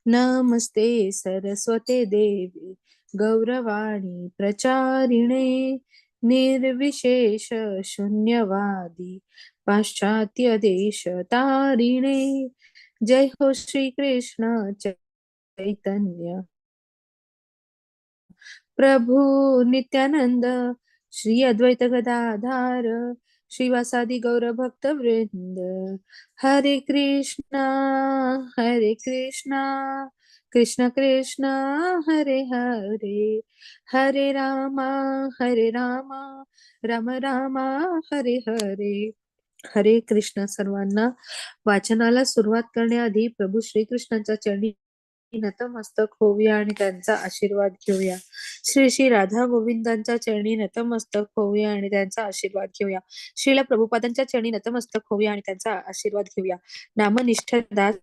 नमस्ते सरस्वते देवी गौरवाणी प्रचारिणे निर्विशेष शून्यवादी पाश्चात्य देश तारिणे. जय हो श्री कृष्ण चैतन्य प्रभु नित्यानंद श्री अद्वैत गदाधार श्रीवासादि गौर भक्त वृंद. हरे कृष्णा कृष्ण कृष्ण हरे हरे, हरे रामा राम राम हरे हरे. हरे कृष्ण. सर्वांना वाचनाला सुरुवात करण्याआधी प्रभू श्रीकृष्णांच्या चरणी नतमस्तक होऊया आणि त्यांचा आशीर्वाद घेऊया. श्री श्री राधा गोविंदांच्या चरणी नतमस्तक होऊया आणि त्यांचा आशीर्वाद घेऊया. श्रीला प्रभुपादांच्या चरणी नतमस्तक होऊया आणि त्यांचा आशीर्वाद घेऊया. नामनिष्ठ दास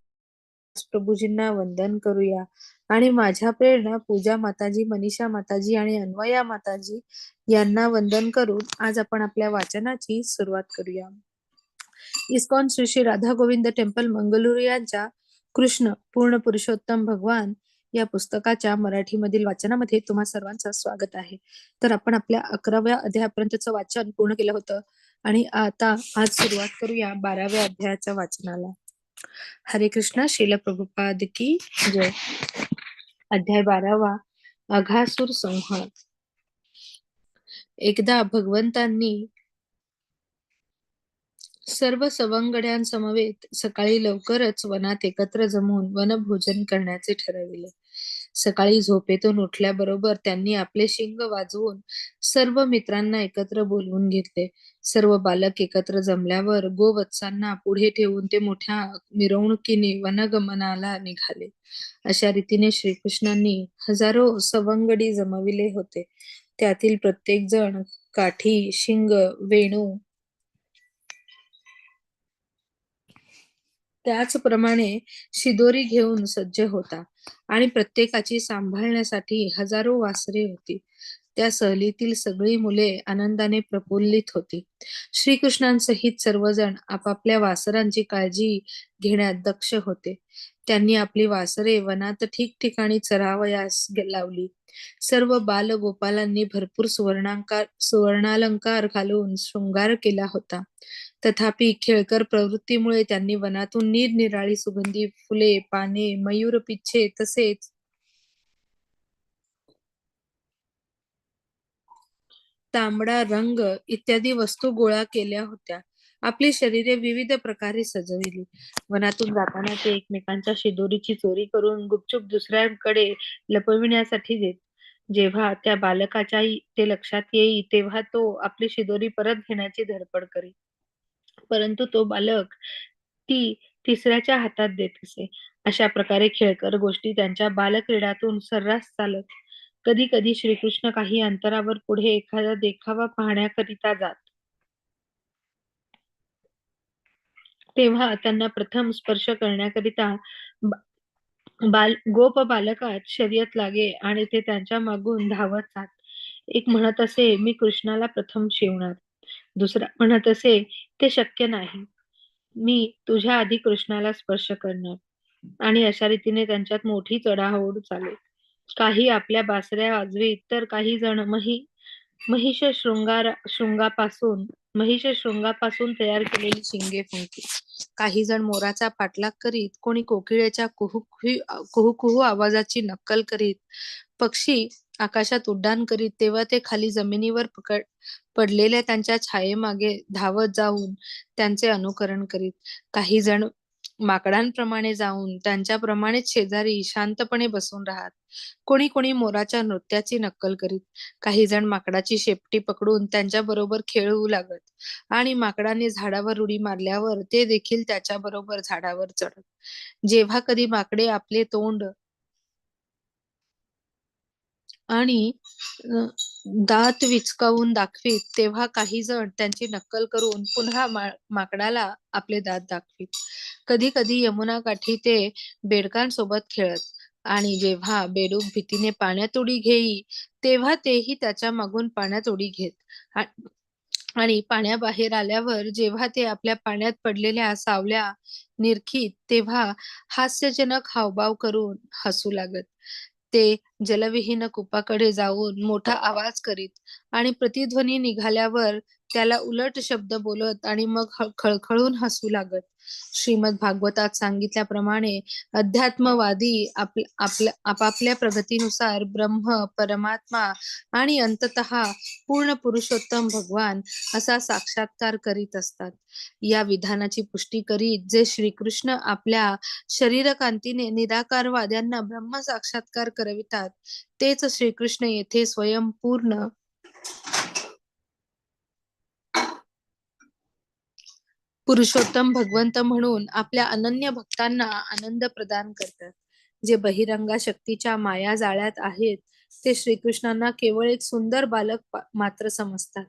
प्रभूजींना वंदन करूया आणि माझ्या प्रेरणा पूजा माताजी, मनीषा माताजी आणि अन्वया माताजी यांना वंदन करून आज आपण आपल्या वाचनाची सुरुवात करूया. इस्कॉन श्री श्री राधा गोविंद टेम्पल मंगळुरू यांच्या कृष्ण पूर्ण पुरुषोत्तम भगवान या पुस्तकाच्या मराठीमधील वाचनामध्ये तुम्हा सर्वांचं स्वागत आहे. तर आपण आपल्या 11व्या अध्यायापर्यंतचं वाचन पूर्ण केलं होतं आणि आता आज सुरुवात करूया 12व्या अध्यायाच्या वाचनाला. हरे कृष्णा. श्रील प्रभुपाद की जय. अध्याय 12वा. अघासुर संहार. एकदा भगवंतांनी सर्व सवंगड्यांसमवेत सकाळी लवकरच वनात एकत्र जमून वनभोजन करण्याचे ठरविले. सकाळी झोपेतून उठल्याबरोबर त्यांनी आपले शिंग वाजवून सर्व मित्रांना एकत्र बोलवून घेतले. सर्व बालक एकत्र जमल्यावर गोवत्सांना पुढे ठेवून ते मोठ्या मिरवणुकीने वनगमनाला निघाले. अशा रीतीने श्रीकृष्णांनी हजारो सवंगडी जमविले होते. त्यातील प्रत्येक जण काठी, शिंग, वेणू त्याचप्रमाणे शिदोरी घेऊन सज्ज होता आणि प्रत्येकाची सांभाळण्यासाठी हजारो वासरे होती. त्या सहलीतील सगळी मुले आनंदाने प्रफुल्लित होती. श्रीकृष्णांसहित सर्वजण आपापल्या वासरांची काळजी घेण्यात दक्ष होते. त्यांनी आपली वासरे वनात ठिकठिकाणी चरावयास लावली. सर्व बालगोपालांनी भरपूर सुवर्णालंकार घालून शृंगार केला होता. तथापि खेळकर प्रवृत्तीमुळे त्यांनी वनातून निरनिराळी सुगंधी फुले, पाने, मयूर पिच्छे तसेच तांबडा रंग इत्यादी वस्तू गोळा केल्या होत्या. आपली शरीरे विविध प्रकारे सजविली. वनातून जाताना ते एकमेकांच्या शिदोरीची चोरी करून गुपचूप दुसऱ्यांकडे लपविण्यासाठी देत. जेव्हा त्या बालकाच्या ते लक्षात येई तेव्हा तो आपली शिदोरी परत घेण्याची धडपड करी. परंतु तो बालक ती तिसऱ्याच्या हातात देत असे. अशा प्रकारे खेळकर गोष्टी त्यांच्या बालक्रीडातून सर्रास चालत. कधी कधी श्रीकृष्ण काही अंतरावर पुढे एखादा देखावा पाहण्याकरिता जात. तेव्हा त्यांना प्रथम स्पर्श करण्याकरिता गोप बालकात शर्यत लागे आणि ते त्यांच्या मागून धावत जात. एक म्हणत असे, मी कृष्णाला प्रथम शिवणार. दुसरा म्हणत असे, ते शक्य नाही, मी तुझ्या आधी कृष्णाला स्पर्श करणार. आणि अशा रीतीने त्यांच्यात मोठी चढाओढ चाले. काही आपल्या बासऱ्या वाजवीत तर काही जण महिष शृंगापासून तयार केलेली शिंगे फुंकीत. काही जण मोराचा पाठलाग करीत, कोणी कोकिळेच्या कुहू आवाजाची नक्कल करीत. पक्षी आकाशात उड्डाण करीत तेव्हा ते खाली जमिनीवर पडलेल्या त्यांच्या छायेमागे धावत जाऊन त्यांचे अनुकरण करीत. काही जण माकडांप्रमाणे जाऊन त्यांच्याप्रमाणेच शेजारी शांतपणे बसून राहत. कोणी कोणी मोराच्या नृत्याची नक्कल करीत. काही जण माकडाची शेपटी पकडून त्यांच्याबरोबर खेळू लागत आणि माकडाने झाडावर उडी मारल्यावर ते देखील त्याच्याबरोबर झाडावर चढत. जेव्हा कधी माकडे आपले तोंड आणि दात विचकावून दाखवीत तेव्हा काही जण त्यांची नक्कल करून पुन्हा माकडाला आपले दात दाखवीत. कधी कधी यमुना काठी ते बेडकांसोबत खेळत आणि जेव्हा बेडूक भीतीने पाण्यात उडी घेई तेव्हा तेही त्याच्या मागून पाण्यात उडी घेत आणि पाण्याबाहेर आल्यावर जेव्हा ते आपल्या पाण्यात पडलेल्या सावल्या निरखीत, तेव्हा हास्यजनक हावभाव करून हसू लागत. ते जलविहीन कुपाकडे जाऊन मोठा आवाज करीत आणि प्रतिध्वनी निघाल्यावर त्याला उलट शब्द बोलत आणि मग खळखळून हसू लागत. श्रीमद भागवतात सांगितल्याप्रमाणे अध्यात्मवादी आपापल्या प्रगतीनुसार ब्रह्म, परमात्मा आणि अंततः पूर्ण पुरुषोत्तम भगवान असा साक्षात्कार करीत असतात. या विधानाची पुष्टी करीत जे श्रीकृष्ण आपल्या शरीरकांतीने निराकारवाद्यांना ब्रह्म साक्षात्कार करवितात, तेच श्रीकृष्ण येथे स्वयं पूर्ण पुरुषोत्तम भगवंत म्हणून आपल्या अनन्य भक्तांना आनंद प्रदान करतात. जे बहिरंगा शक्तीच्या माया जाळ्यात आहेत, ते श्रीकृष्णांना केवळ एक सुंदर बालक मात्र समजतात.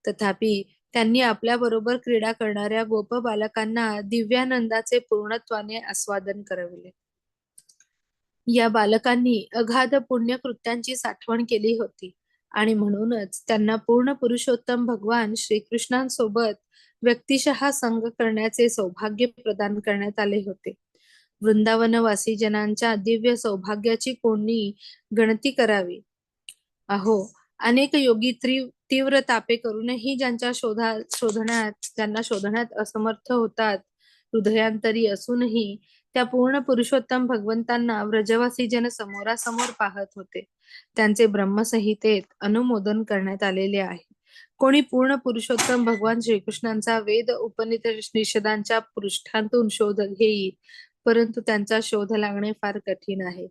तथापि त्यांनी आपल्या बरोबर क्रीडा करणाऱ्या गोप बालकांना दिव्यानंदाचे पूर्णत्वाने आस्वादन करविले. या बालकांनी अगाध पुण्यकृत्यांची साठवण केली होती आणि म्हणूनच त्यांना पूर्ण पुरुषोत्तम भगवान श्रीकृष्णांसोबत व्यक्तिशः संग करण्याचे सौभाग्य प्रदान करण्यात आले होते. वृंदावनवासी जनांच्या दिव्य सौभाग्याची कोणी गणती करावी. अहो, अनेक योगी तीव्र तापे करूनही ज्यांना शोधण्यात असमर्थ होतात, हृदयांतरी असूनही त्या पूर्ण पुरुषोत्तम भगवंतांना व्रजवासी जन समोरासमोर पाहत होते. त्यांचे ब्रह्मसंहितेत अनुमोदन करण्यात आलेले आहे. कोणी पूर्ण पुरुषोत्तम भगवान श्रीकृष्णांचा वेद उपनिषदांच्या पृष्ठांतून शोध घेईल, परंतु त्यांचा शोध लागणे फार कठीण आहे.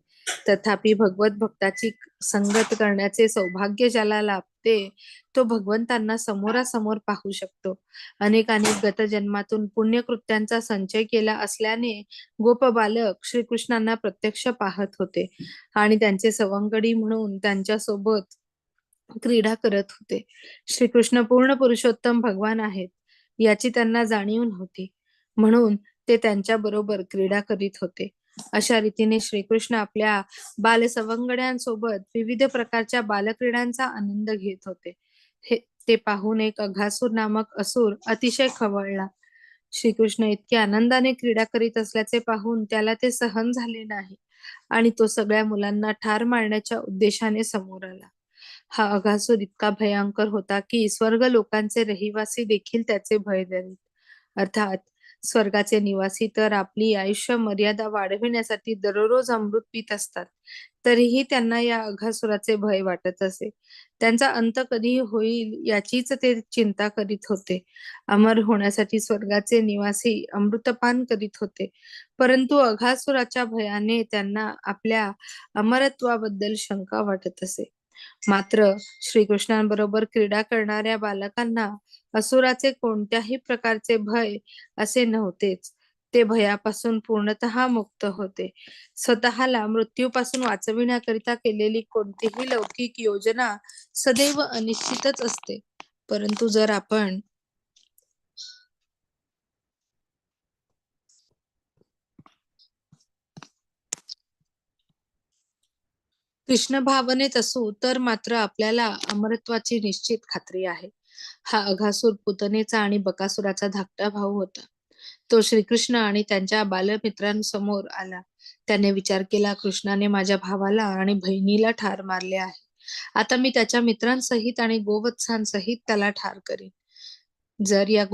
तथापि भगवत भक्ताची संगत करण्याचे सौभाग्य ज्याला लाभते, तो भगवंतांना समोरासमोर पाहू शकतो. अनेक गतजन्मातून पुण्यकृत्यांचा संचय केला असल्याने गोप बालक श्रीकृष्णांना प्रत्यक्ष पाहत होते आणि त्यांचे सवंगडी म्हणून त्यांच्यासोबत क्रीडा करत होते. श्रीकृष्ण पूर्ण पुरुषोत्तम भगवान आहेत याची त्यांना जाणीव नव्हती, म्हणून ते त्यांच्या बरोबर क्रीडा करीत होते. अशा रीतीने श्रीकृष्ण आपल्या बालसवंगड्यांसोबत विविध प्रकारच्या बालक्रीडांचा आनंद घेत होते. ते पाहून एक अघासूर नामक असुर अतिशय खवळला. श्रीकृष्ण इतके आनंदाने क्रीडा करीत असल्याचे पाहून त्याला ते सहन झाले नाही आणि तो सगळ्या मुलांना ठार मारण्याच्या उद्देशाने समोर आला. हा अघासूर इतका भयंकर होता की स्वर्ग लोकांचे रहिवासी देखील त्याचे भय धरीत. अर्थात स्वर्गाचे निवासी तर आपली आयुष्य मर्यादा वाढविण्यासाठी दररोज अमृत पीत असतात, तरीही त्यांना या अघासुराचे भय वाटत असे. त्यांचा अंत कधी होईल याचीच ते चिंता करीत होते. अमर होण्यासाठी स्वर्गाचे निवासी अमृतपान करीत होते, परंतु अघासुराच्या भयाने त्यांना आपल्या अमरत्वाबद्दल शंका वाटत असे. मात्र श्रीकृष्णांबरोबर क्रीडा करणाऱ्या बालकांना असुराचे कोणत्याही प्रकारचे भय असे नव्हतेच. ते भयापासून पूर्णतः मुक्त होते. स्वतःला मृत्यूपासून वाचविण्याकरिता केलेली कोणतीही लौकिक योजना सदैव अनिश्चितच असते. परंतु जर आपण कृष्ण भावनेत असू तर मात्र आपल्याला अमरत्वाची निश्चित खात्री आहे. हा अघासूर पुतनेचा आणि बकासुराचा धाकटा भाऊ होता. तो श्रीकृष्ण आणि त्यांच्या बालमित्रांसमोर आला. त्याने विचार केला, कृष्णाने माझ्या भावाला आणि बहिणीला ठार मारले आहे. आता मी त्याच्या मित्रांसहित आणि गोवत्सांसहित त्याला ठार करीन. जर या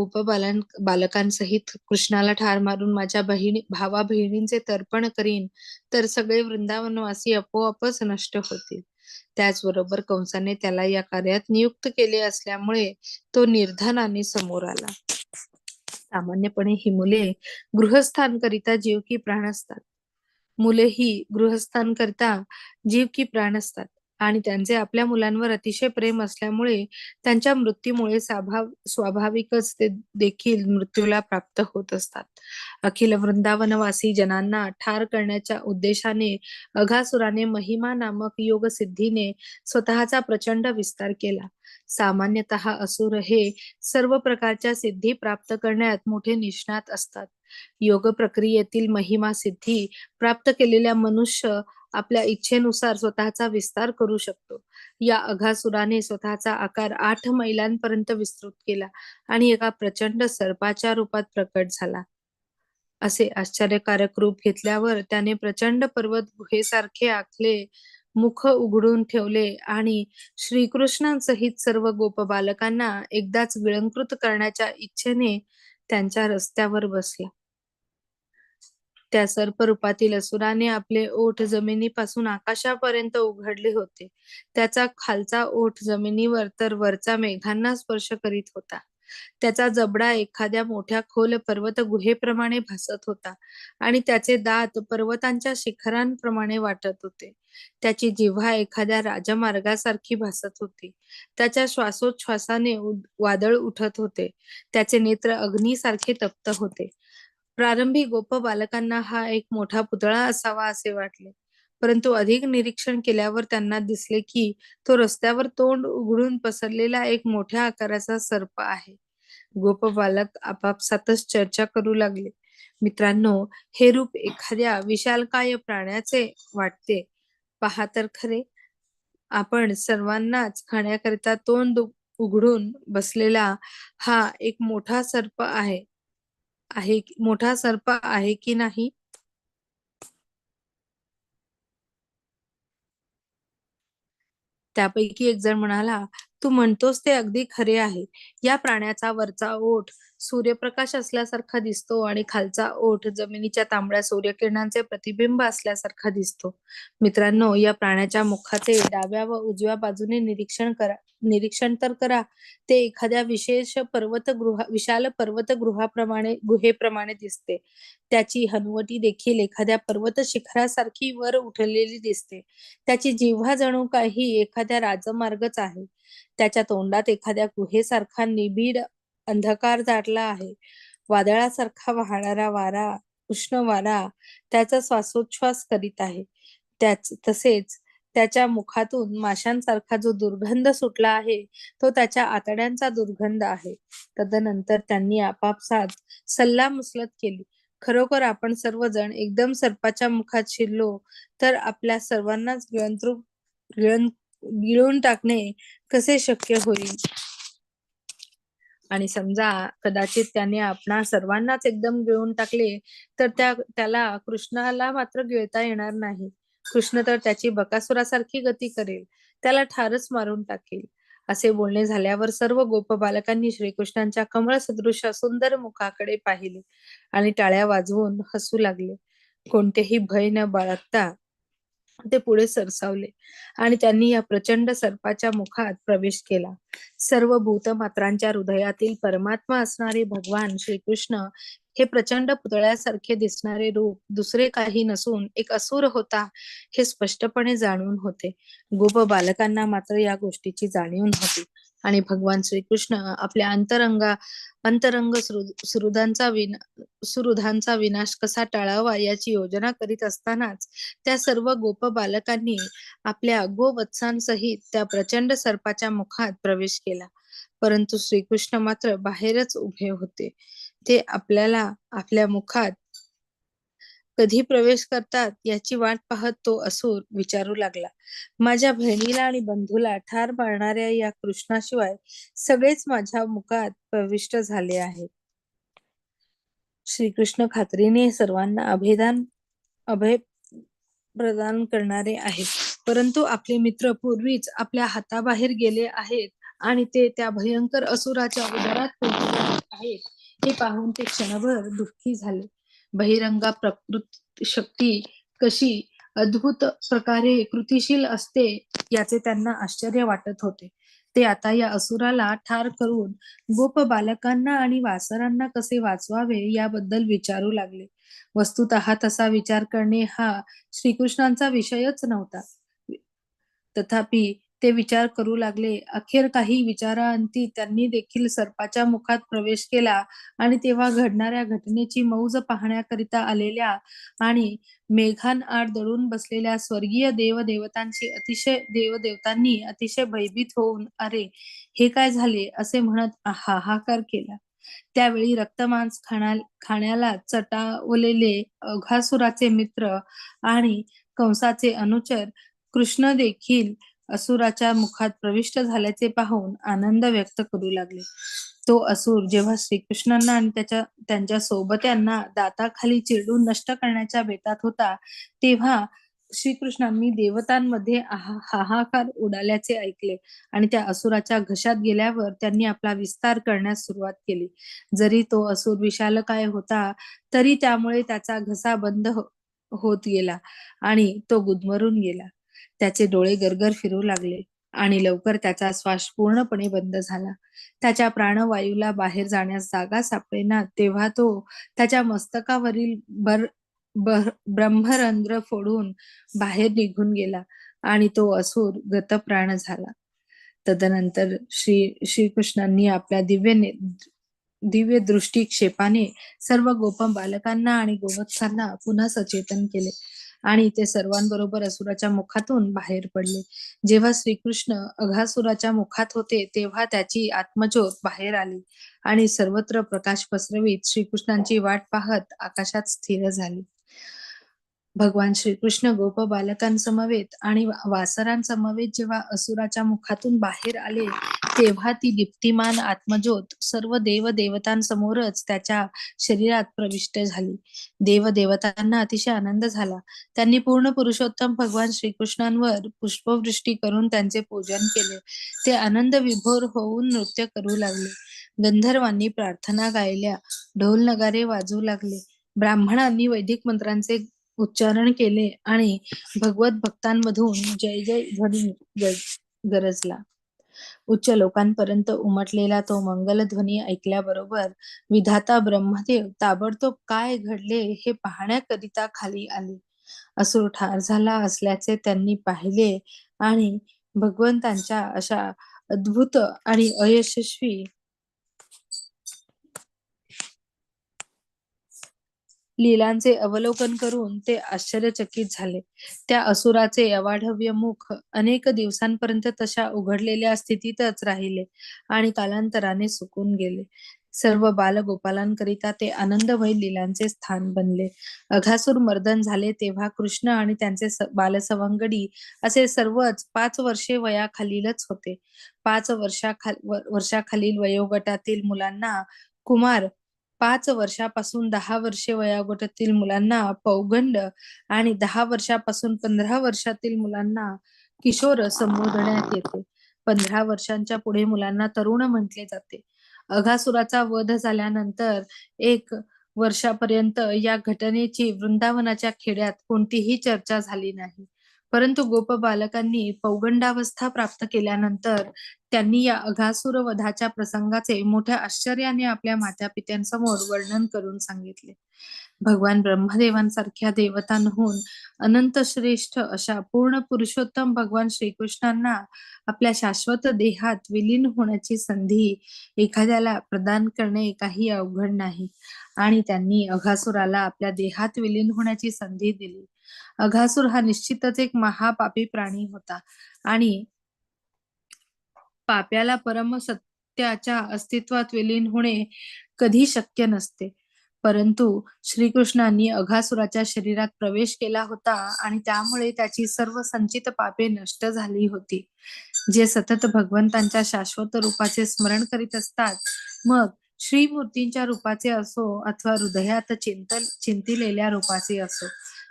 बालकांसहित कृष्णाला ठार मारून माझ्या भावा बहिणींचे तर्पण करीन, तर सगळे वृंदावनवासी आपोआपच नष्ट होतील. त्याचबरोबर कंसाने त्याला या कार्यात नियुक्त केले असल्यामुळे तो निर्धनाने समोर आला. सामान्यपणे ही मुले गृहस्थांकरिता जीव की प्राण असतात. मुले ही गृहस्थांकरिता जीव की प्राण असतात आणि त्यांचे आपल्या मुलांवर अतिशय प्रेम असल्यामुळे त्यांच्या मृत्यूमुळे स्वाभाविकच ते देखील मृत्यूला प्राप्त होत असतात. अखिल वृंदावनवासी जनांना ठार करण्याच्या उद्देशाने अघासुराने महिमा नामक योग सिद्धीने स्वतःचा प्रचंड विस्तार केला. सामान्यतः असुर हे सर्व प्रकारच्या सिद्धी प्राप्त करण्यात मोठे निष्णात असतात. योग प्रक्रियेतील महिमा सिद्धी प्राप्त केलेल्या मनुष्य आपल्या इच्छेनुसार स्वतःचा विस्तार करू शकतो. या अघासुराने स्वतःचा आकार 8 मैलांपर्यंत विस्तृत केला आणि एका प्रचंड सर्पाच्या रूपात प्रकट झाला. असे आश्चर्यकारक रूप घेतल्यावर त्याने प्रचंड पर्वत गुहेसारखे आखले, मुख उघडून ठेवले आणि श्रीकृष्णांसहित सर्व गोपबालकांना एकदाच गिळंकृत करण्याच्या इच्छेने त्यांच्या रस्त्यावर बसला. त्या सर्परूपातील असुराने आपले ओठ जमिनीपासून आकाशापर्यंत उघडले होते. त्याचा खालचा ओठ जमिनीवर तर वरचा मेघांना स्पर्श करीत होता. त्याचा जबडा एखाद्या मोठ्या खोल पर्वत गुहेप्रमाणे भासत होता आणि त्याचे दात पर्वतांच्या शिखरांप्रमाणे वाटत होते. त्याची जिव्हा एखाद्या राजमार्गासारखी भासत होती. त्याच्या श्वासोच्छ्वासाने वादळ उठत होते. त्याचे नेत्र अग्नीसारखे तप्त होते. प्रारंभी गोप बालकांना हा एक मोठा पुतळा असावा असे वाटले, परंतु अधिक निरीक्षण केल्यावर त्यांना दिसले की तो रस्त्यावर तोंड उघडून पसरलेला एक मोठ्या आकाराचा सर्प आहे. गोप बालक आपापसातच चर्चा करू लागले, मित्रांनो, हे रूप एखाद्या विशालकाय प्राण्याचे वाटते. पहा तर खरे, आपण सर्वांनाच खाण्याकरिता तोंड उघडून बसलेला हा एक मोठा सर्प आहे की नाही? त्यापैकी एक जण म्हणाला, तू म्हणतोस ते अगदी खरे आहे. या प्राण्याचा वरचा ओठ सूर्यप्रकाश असल्यासारखा दिसतो आणि खालचा ओठ जमिनीच्या तांबड्या सूर्यकिरणांचे प्रतिबिंब असल्यासारखा दिसतो. मित्रांनो, या प्राण्याच्या मुखाचे डाव्या व उजव्या बाजूने निरीक्षण तर करा. ते एखाद्या विशाल गुहेप्रमाणे दिसते. त्याची हनुवटी देखील एखाद्या पर्वत शिखरासारखी वर उठलेली दिसते. त्याची जिव्हा जणू काही एखाद्या राजमार्गच आहे. त्याच्या तोंडात एखाद्या गुहेसारखा निबिड अंधकार दाटला आहे. वादळासारखा वाहणारा वारा, उष्ण वारा त्याचा श्वासोच्छ्वास करीत आहे. तसेच त्याच्या मुखातून माशांसारखा जो दुर्गंध सुटला आहे, तो त्याच्या आतड्यांचा दुर्गंध आहे. तदनंतर त्यांनी आपापसात सल्लामसलत केली. खरोखर आपण सर्वजण एकदम सर्पाच्या मुखात शिरलो तर आपल्या सर्वांनाच गिळून टाकणे कसे शक्य होईल? आणि समजा कदाचित त्याने आपणा सर्वांनाच एकदम गिळून टाकले तर त्याला कृष्णाला मात्र गिळता येणार नाही. कृष्ण तर त्याची बकासुरासारखी गती करेल, त्याला ठारच मारून टाकेल. असे बोलणे झाल्यावर सर्व गोपबालकांनी श्रीकृष्णांच्या कमळ सदृश सुंदर मुखाकडे पाहिले आणि टाळ्या वाजवून हसू लागले. कोणतेही भय न बाळगता ते पुढे सरसावले आणि त्यांनी या प्रचंड सर्पाच्या मुखात प्रवेश केला. सर्व भूतमात्रांच्या हृदयातील परमात्मा असणारे भगवान श्रीकृष्ण हे प्रचंड पुतळ्यासारखे दिसणारे रूप दुसरे काही नसून एक असुर होता हे स्पष्टपणे जाणून होते. गोप बालकांना मात्र या गोष्टीची जाणीव नव्हती आणि भगवान श्रीकृष्ण आपल्या अंतरंग सुहृदांचा विनाश कसा टाळावा याची योजना करीत असतानाच त्या सर्व गोप बालकांनी आपल्या गोवत्सांसहित त्या प्रचंड सर्पाच्या मुखात प्रवेश केला. परंतु श्रीकृष्ण मात्र बाहेरच उभे होते. ते आपल्या मुखात कधी प्रवेश करतात याची वाट पाहत तो असुर विचारू लागला, माझ्या बहिणीला आणि बंधूला ठार मारणाऱ्या या कृष्णाशिवाय सगळेच माझ्या मुखात प्रविष्ट झाले आहेत. श्रीकृष्ण खात्रीने सर्वांना अभय प्रदान करणारे आहेत, परंतु आपले मित्र पूर्वीच आपल्या हाताबाहेर गेले आहेत आणि ते त्या भयंकर असुराच्या उदरात पोहोचले आहेत हे पाहून ते क्षणभर दुःखी झाले. बहिरंगा प्रकृती शक्ती कशी अद्भुत प्रकारे कृतिशील असते याचे त्यांना आश्चर्य वाटत होते. ते आता या असुराला ठार करून गोप बालकांना आणि वासरांना कसे वाचवावे याबद्दल विचारू लागले. वस्तुतः तसा विचार करणे हा श्रीकृष्णांचा विषयच नव्हता. तथापि ते विचार करू लागले. अखेर काही विचारांती त्यांनी देखील सर्पाच्या मुखात प्रवेश केला आणि तेव्हा घडणाऱ्या घटनेची मौज पाहण्याकरिता आलेल्या आणि मेघांआड दडून बसलेल्या स्वर्गीय देवदेवतांनी अतिशय भयभीत होऊन अरे, हे काय झाले असे म्हणत हाहाकार केला. त्यावेळी खाण्याला चटावलेले अघासुराचे मित्र आणि कंसाचे अनुचर कृष्ण देखील असुराच्या मुखात प्रविष्ट झाल्याचे पाहून आनंद व्यक्त करू लागले. तो असुर जेव्हा श्रीकृष्णांना आणि त्यांच्या सोबत्यांना दाताखाली चिरडून नष्ट करण्याच्या बेतात होता, तेव्हा श्रीकृष्णांनी देवतांमध्ये हाहाकार उडाल्याचे ऐकले आणि त्या असुराच्या घशात गेल्यावर त्यांनी आपला विस्तार करण्यास सुरुवात केली. जरी तो असुर विशालकाय होता, तरी त्यामुळे त्याचा घसा बंद होत गेला आणि तो गुदमरून गेला. त्याचे डोळे गरगर फिरू लागले आणि लवकर त्याचा श्वास पूर्णपणे बंद झाला. त्याच्या प्राणवायूला बाहेर जाण्यास जागा सापडेना, तेव्हा तो त्याच्या मस्तकावरील ब्रह्मरंध्र फोडून बाहेर निघून गेला आणि तो असुर गतप्राण झाला. तदनंतर श्रीकृष्णांनी आपल्या दिव्य दृष्टिक्षेपाने सर्व गोप बालकांना आणि गोवत्सांना पुन्हा सचेतन केले आणि ते सर्वांबरोबर असुराच्या मुखातून बाहेर पडले. जेव्हा श्रीकृष्ण अघासुराच्या मुखात होते, तेव्हा त्याची आत्मज्योत बाहेर आली आणि सर्वत्र प्रकाश पसरवीत श्रीकृष्णांची वाट पाहत आकाशात स्थिर झाली. भगवान श्रीकृष्ण गोप बालकांसमवेत आणि वासरांसमवेत जेव्हा असुराच्या मुखातून बाहेर आले, तेव्हा ती दीप्तिमान आत्मज्योत सर्व देवदेवतांसमोरच त्याच्या शरीरात प्रविष्ट झाली. देवदेवतांना अतिशय आनंद झाला. त्यांनी पूर्ण पुरुषोत्तम भगवान श्रीकृष्णांवर पुष्पवृष्टी करून त्यांचे पूजन केले. ते आनंद विभोर होऊन नृत्य करू लागले. गंधर्वांनी प्रार्थना गायल्या, ढोल नगारे वाजू लागले, ब्राह्मणांनी वैदिक मंत्रांचे उच्चारण केले आणि भगवत भक्तांमधून जय जय ध्वनी गरजला. उच्च लोकांपर्यंत उमटलेला तो मंगलध्वनी ऐकल्याबरोबर विधाता ब्रह्मदेव ताबडतोब काय घडले हे पाहण्याकरिता खाली आले. असुर ठार झाला असल्याचे त्यांनी पाहिले आणि भगवंतांच्या अशा अद्भुत आणि अयशस्वी लीलांचे अवलोकन करून ते आश्चर्यचकित झाले. त्या असुराचे अवाढव्य मुख अनेक दिवसांपर्यंत तशा उघडलेल्या स्थितीतच राहिले आणि कालांतराने सुकून गेले. सर्व बालगोपालांकरिता ते आनंदमय लीलांचे स्थान बनले. अघासुर मर्दन झाले तेव्हा कृष्ण आणि त्यांचे बालसवंगडी असे सर्वच 5 वर्षे वयाखालीलच होते. 5 वर्षाखालील वयोगटातील मुलांना कुमार, 5 वर्षापासून 10 वर्षे वयोगटातील मुलांना पौगंड आणि 10 वर्षापासून 15 वर्षातील मुलांना किशोर संबोधण्यात येते. 15 वर्षांच्या पुढे मुलांना तरुण म्हटले जाते. अघासुराचा वध झाल्यानंतर 1 वर्षापर्यंत या घटनेची वृंदावनाच्या खेड्यात कोणतीही चर्चा झाली नाही. परंतु गोप बालकांनी पौगंडावस्था प्राप्त केल्यानंतर त्यांनी या अघासुर वधाच्या प्रसंगाचे मोठ्या आश्चर्याने आपल्या मातापित्यांसमोर वर्णन करून सांगितले. भगवान ब्रह्मदेवांसारख्या देवतांहून अनंत श्रेष्ठ अशा पूर्ण पुरुषोत्तम भगवान श्रीकृष्णांना आपल्या शाश्वत देहात विलीन होण्याची संधी एखाद्याला प्रदान करणे काही अवघड नाही आणि त्यांनी अघासुराला आपल्या देहात विलीन होण्याची संधी दिली. अघासुर हा निश्चितच एक महापापी प्राणी होता आणि पाप्याला परमसत्याच्या अस्तित्वात विलीन होणे कधी शक्य नसते. परंतु श्रीकृष्णांनी अघासुराच्या शरीरात प्रवेश केला होता आणि त्यामुळे त्याची सर्व संचित पापे नष्ट झाली होती. जे सतत भगवंतांच्या शाश्वत रूपाचे स्मरण करीत असतात, मग श्रीमूर्तींच्या रूपाचे असो अथवा हृदयात चिंतिलेल्या रूपाचे असो,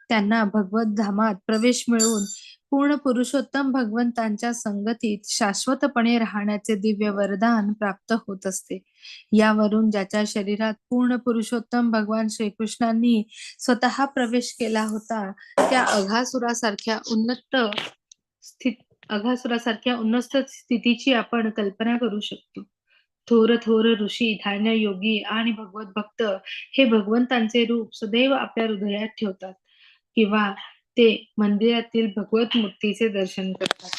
त्यांना भगवत धामात प्रवेश मिळवून पूर्ण पुरुषोत्तम भगवंतांच्या संगतीत शाश्वतपणे राहण्याचे दिव्य वरदान प्राप्त होत असते. यावरून ज्याच्या शरीरात पूर्ण पुरुषोत्तम भगवान श्रीकृष्णांनी स्वतः प्रवेश केला होता, त्या अघासुरासारख्या उन्नत स्थितीची आपण कल्पना करू शकतो. थोर थोर ऋषी, ध्यान योगी आणि भगवत भक्त हे भगवंतांचे रूप सदैव आपल्या हृदयात ठेवतात किंवा ते मंदिरातील भगवत मूर्तीचे दर्शन करतात.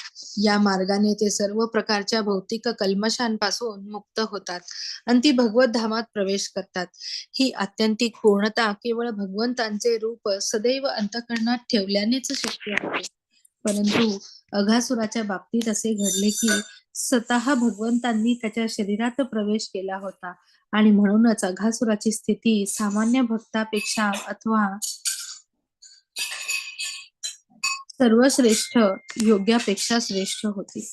या मार्गाने ते सर्व प्रकारच्या भौतिक कल्मशांपासून मुक्त होतात आणि ती भगवत धामात प्रवेश करतात. ही आत्यंतिक पूर्णता केवळ भगवंतांचे रूप सदैव अंतःकरणात ठेवल्यानेच शक्य होते. परंतु अघासुराच्या बाबतीत असे घडले की स्वतः भगवंतांनी त्याच्या शरीरात प्रवेश केला होता आणि म्हणूनच अघासुराची स्थिती सामान्य भक्तापेक्षा अथवा सर्वश्रेष्ठ योग्यापेक्षा श्रेष्ठ होती.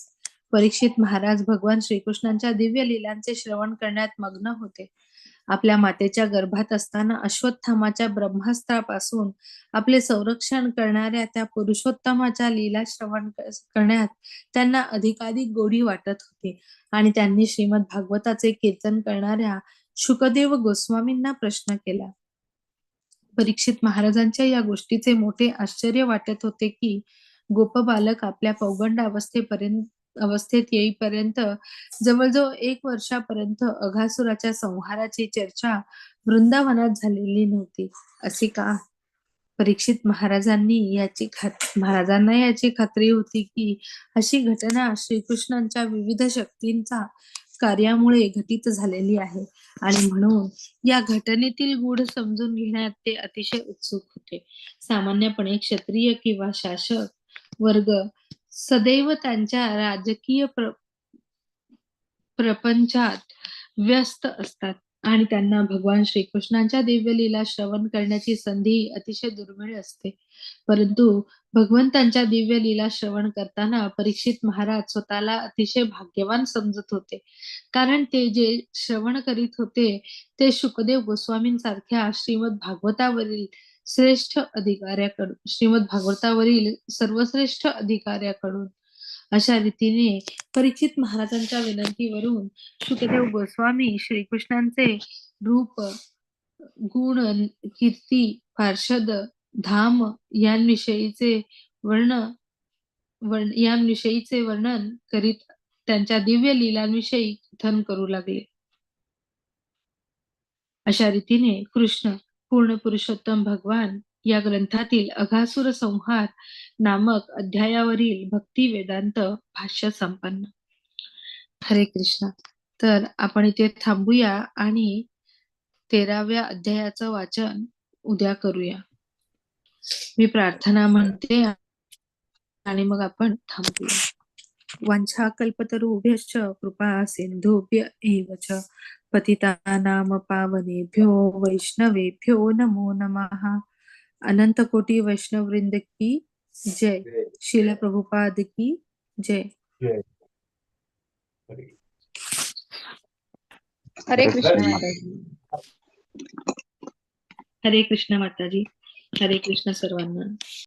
परीक्षित महाराज भगवान श्रीकृष्णांच्या दिव्य लीलांचे श्रवण करण्यात मग्न होते. आपल्या मातेच्या गर्भात असताना अश्वत्थामाच्या ब्रह्मास्त्रापासून आपले संरक्षण करणाऱ्या त्या पुरुषोत्तमाच्या लीला श्रवण करण्यात त्यांना अधिकाधिक गोडी वाटत होती आणि त्यांनी श्रीमद भागवताचे कीर्तन करणाऱ्या शुकदेव गोस्वामींना प्रश्न केला. परीक्षित महाराजांच्या या गोष्टीचे मोठे आश्चर्य वाटत होते की गोपबालक आपल्या पौगंड अवस्थेत येईपर्यंत जवळजवळ 1 वर्षापर्यंत अघासुराच्या संहाराची चर्चा वृंदावनात झालेली नव्हती. असे का? परीक्षित महाराजांना याची खात्री होती की अशी घटना श्रीकृष्णांच्या विविध शक्तींचा कार्यामुळे घटित झालेली आहे आणि म्हणून या घटनेतील गूढ समजून घेण्यात ते अतिशय उत्सुक होते. सामान्यपणे क्षत्रिय किंवा शासक वर्ग सदैव त्यांच्या राजकीय प्रपंचात व्यस्त असतात आणि त्यांना भगवान श्रीकृष्णांच्या दिव्य लीला श्रवण करण्याची संधी अतिशय दुर्मिळ असते. परंतु भगवंतांच्या दिव्य लीला श्रवण करताना परीक्षित महाराज स्वतःला अतिशय भाग्यवान समजत होते, कारण ते जे श्रवण करीत होते ते शुकदेव गोस्वामींसारख्या श्रीमद भागवतावरील सर्वश्रेष्ठ अधिकाऱ्याकडून. अशा रीतीने परीक्षित महाराजांच्या विनंतीवरून शुकदेव गोस्वामी श्रीकृष्णांचे रूप, गुण, कीर्ती, पार्षद, धाम यांविषयीचे वर्णन करीत त्यांच्या दिव्य लीलांविषयी कथन करू लागले. अशा रीतीने कृष्ण पूर्ण पुरुषोत्तम भगवान या ग्रंथातील अघासुर संहार नामक अध्यायावरील भक्ती वेदांत भाष्य संपन्न. हरे कृष्ण. तर आपण इथे थांबूया आणि 13व्या अध्यायाचं वाचन उद्या करूया. मी प्रार्थना म्हणते आणि मग आपण थांबूया. वांछा कल्पतरुभ्यश्च कृपा सिंधुभ्य एव च पतितानां पावनेभ्यो वैष्णवेभ्यो नमो नमः. अनंत कोटि वैष्णव वृंद की जय. श्रील प्रभुपाद की जय. हरे कृष्ण माताजी. हरे कृष्ण माताजी. हरे कृष्ण सर्वांना.